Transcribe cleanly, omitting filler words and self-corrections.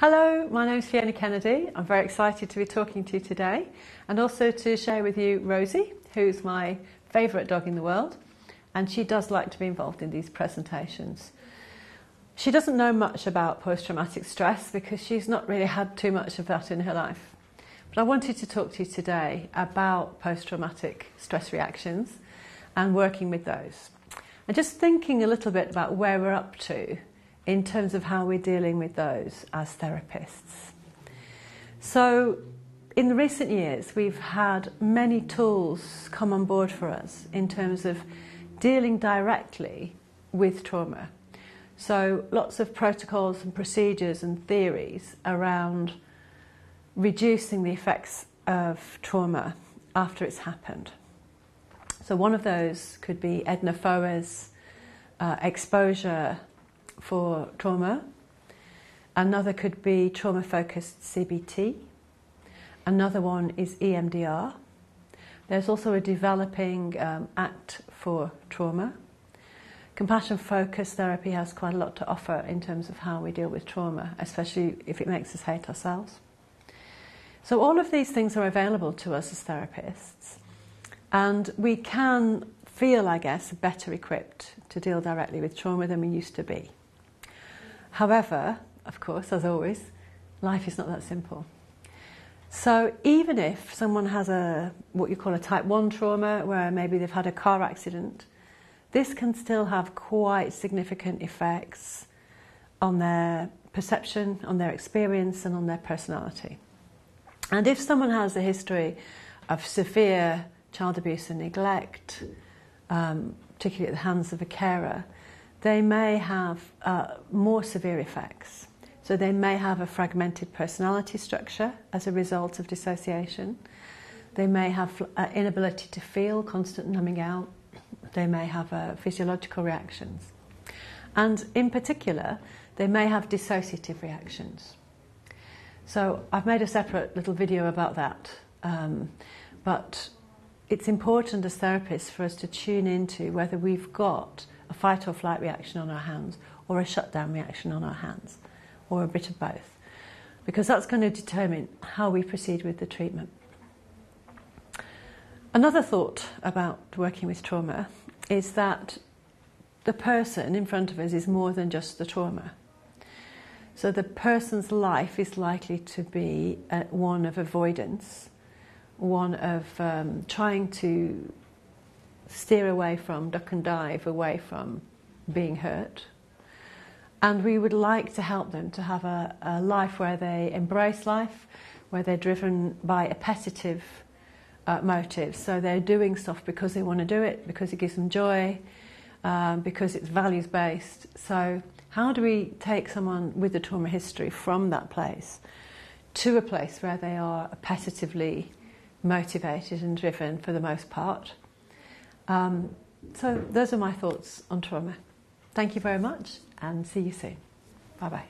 Hello, my name is Fiona Kennedy. I'm very excited to be talking to you today and also to share with you Rosie, who's my favourite dog in the world, and she does like to be involved in these presentations. She doesn't know much about post-traumatic stress because she's not really had too much of that in her life. But I wanted to talk to you today about post-traumatic stress reactions and working with those. And just thinking a little bit about where we're up to in terms of how we're dealing with those as therapists. So in the recent years, we've had many tools come on board for us in terms of dealing directly with trauma. So lots of protocols and procedures and theories around reducing the effects of trauma after it's happened. So one of those could be Edna Foa's exposure for trauma. Another could be trauma-focused CBT. Another one is EMDR. There's also a developing ACT for trauma. Compassion-focused therapy has quite a lot to offer in terms of how we deal with trauma, especially if it makes us hate ourselves. So all of these things are available to us as therapists, and we can feel, I guess, better equipped to deal directly with trauma than we used to be. However, of course, as always, life is not that simple. So even if someone has what you call a type 1 trauma, where maybe they've had a car accident, this can still have quite significant effects on their perception, on their experience, and on their personality. And if someone has a history of severe child abuse and neglect, particularly at the hands of a carer, they may have more severe effects. So they may have a fragmented personality structure as a result of dissociation. They may have inability to feel, constant numbing out. They may have physiological reactions. And in particular, they may have dissociative reactions. So I've made a separate little video about that. But it's important as therapists for us to tune into whether we've got a fight or flight reaction on our hands or a shutdown reaction on our hands, or a bit of both, because that's going to determine how we proceed with the treatment. Another thought about working with trauma is that the person in front of us is more than just the trauma. So the person's life is likely to be one of avoidance, one of trying to steer away from, duck and dive away from being hurt. And we would like to help them to have a life where they embrace life, where they're driven by appetitive motives. So they're doing stuff because they want to do it, because it gives them joy, because it's values-based. So how do we take someone with a trauma history from that place to a place where they are appetitively motivated and driven for the most part? So those are my thoughts on trauma. Thank you very much, and see you soon. Bye-bye.